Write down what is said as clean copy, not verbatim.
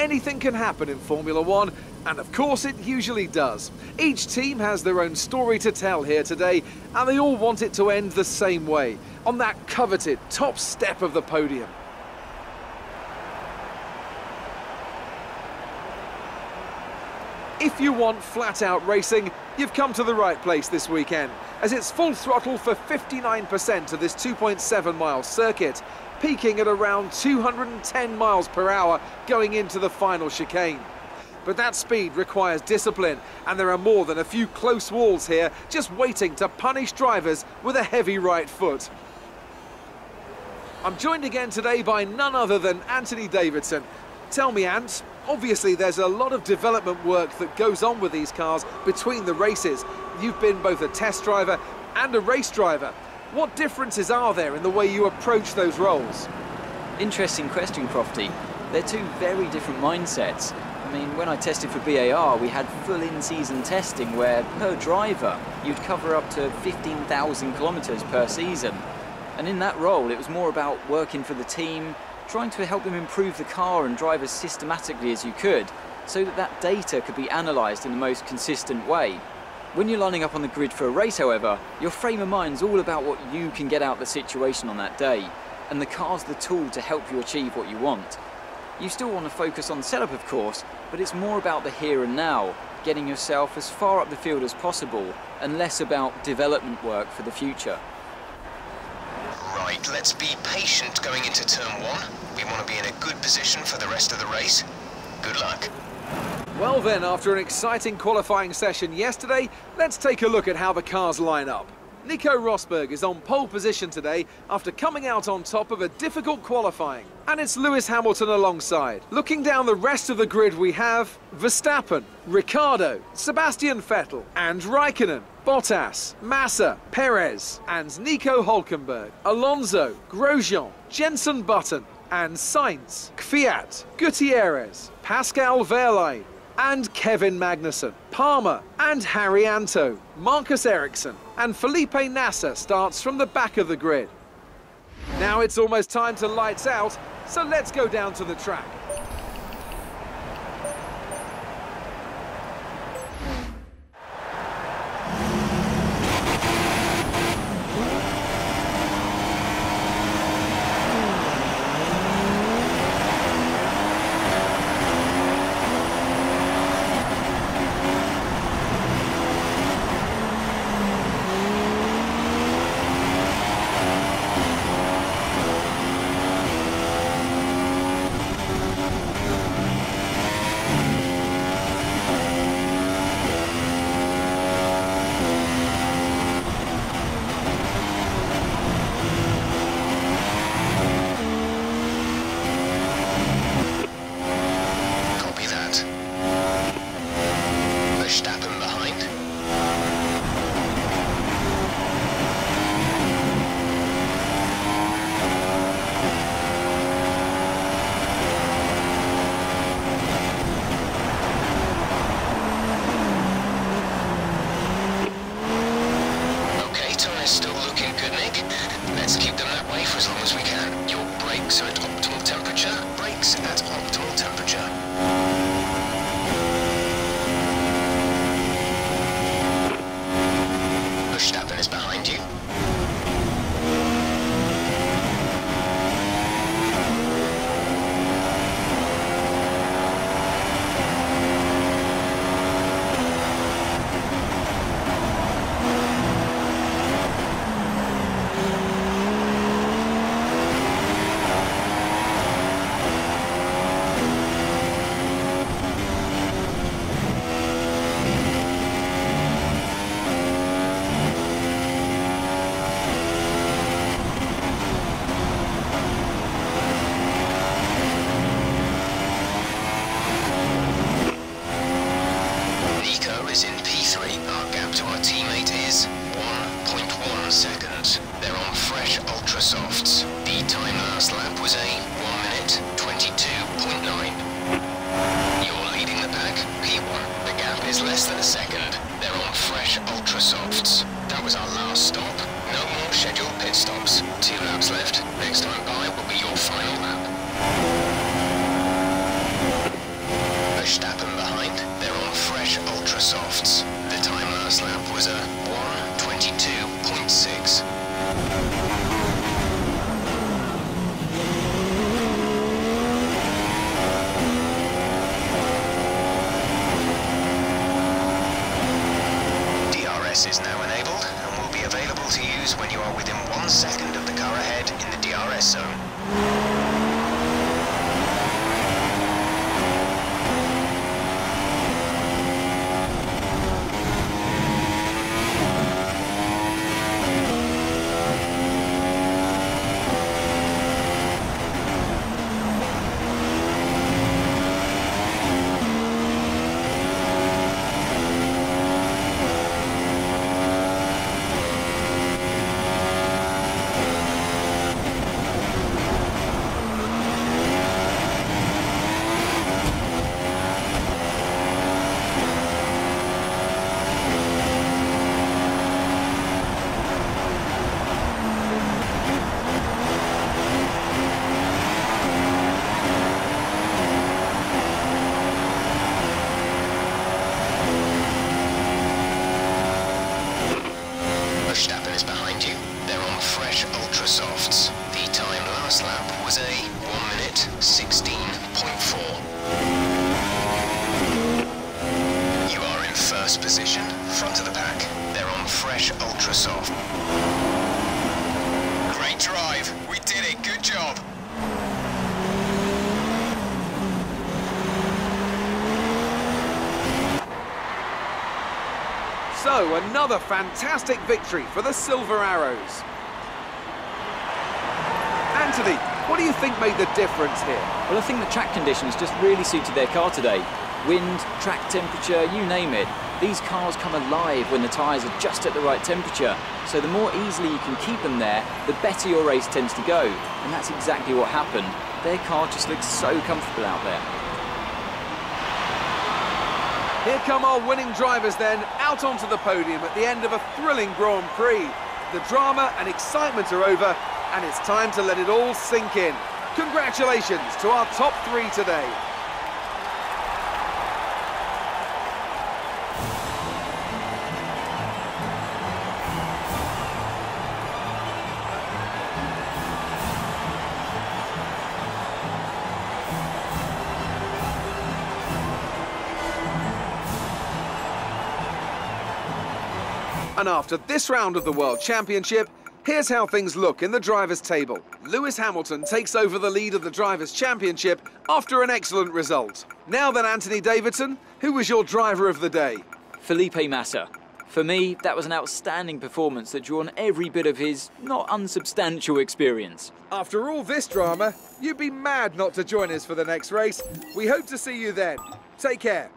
anything can happen in Formula One, and of course it usually does. Each team has their own story to tell here today, and they all want it to end the same way, on that coveted top step of the podium. If you want flat-out racing, you've come to the right place this weekend, as it's full throttle for 59% of this 2.7-mile circuit, peaking at around 210 miles per hour going into the final chicane. But that speed requires discipline, and there are more than a few close walls here just waiting to punish drivers with a heavy right foot. I'm joined again today by none other than Anthony Davidson. Tell me, Ant, obviously there's a lot of development work that goes on with these cars between the races. You've been both a test driver and a race driver. What differences are there in the way you approach those roles? Interesting question, Crofty. They're two very different mindsets. I mean, when I tested for BAR, we had full in-season testing where, per driver, you'd cover up to 15,000 kilometres per season. And in that role, it was more about working for the team, trying to help them improve the car and drive as systematically as you could, so that that data could be analysed in the most consistent way. When you're lining up on the grid for a race, however, your frame of mind's all about what you can get out of the situation on that day, and the car's the tool to help you achieve what you want. You still want to focus on setup, of course, but it's more about the here and now, getting yourself as far up the field as possible, and less about development work for the future. Right, let's be patient going into turn one. We want to be in a good position for the rest of the race. Good luck. Well then, after an exciting qualifying session yesterday, let's take a look at how the cars line up. Nico Rosberg is on pole position today after coming out on top of a difficult qualifying. And it's Lewis Hamilton alongside. Looking down the rest of the grid, we have Verstappen, Ricciardo, Sebastian Vettel and Raikkonen, Bottas, Massa, Perez and Nico Hülkenberg, Alonso, Grosjean, Jenson Button and Sainz, Kvyat, Gutierrez, Pascal Wehrlein and Kevin Magnussen, Palmer and Harry Anto, Marcus Ericsson and Felipe Nasser starts from the back of the grid. Now it's almost time to lights out, so let's go down to the track. Verstappen behind. Okay, tyres still looking good, Nick. Let's keep them that way for as long as we can. Your brakes are at optimal temperature. Brakes at optimal temperature. Verstappen is behind you. Is in P3. Our gap to our teammate is 1.1 seconds. They're on fresh ultra softs. The time last lap was a 1 minute 22.9. You're leading the pack, P1. The gap is less than a second. They're on fresh ultra softs. That was our last stop. No more scheduled pit stops. 2 laps left. Next time by will be your final lap. Softs. The time last lap was a 1:22.6. DRS is now enabled and will be available to use when you are within 1 second of the car ahead in the DRS zone. Verstappen is behind you. They're on fresh Ultra Softs. The time last lap was a 1:16.4. You are in first position, front of the pack. They're on fresh Ultra Soft. Great drive. We did it. Good job. So, another fantastic victory for the Silver Arrows. Anthony, what do you think made the difference here? Well, I think the track conditions just really suited their car today. Wind, track temperature, you name it. These cars come alive when the tyres are just at the right temperature. So the more easily you can keep them there, the better your race tends to go. And that's exactly what happened. Their car just looks so comfortable out there. Here come our winning drivers then, out onto the podium at the end of a thrilling Grand Prix. The drama and excitement are over, and it's time to let it all sink in. Congratulations to our top 3 today. And after this round of the World Championship, here's how things look in the Drivers' Table. Lewis Hamilton takes over the lead of the Drivers' Championship after an excellent result. Now then, Anthony Davidson, who was your driver of the day? Felipe Massa. For me, that was an outstanding performance that drew on every bit of his not unsubstantial experience. After all this drama, you'd be mad not to join us for the next race. We hope to see you then. Take care.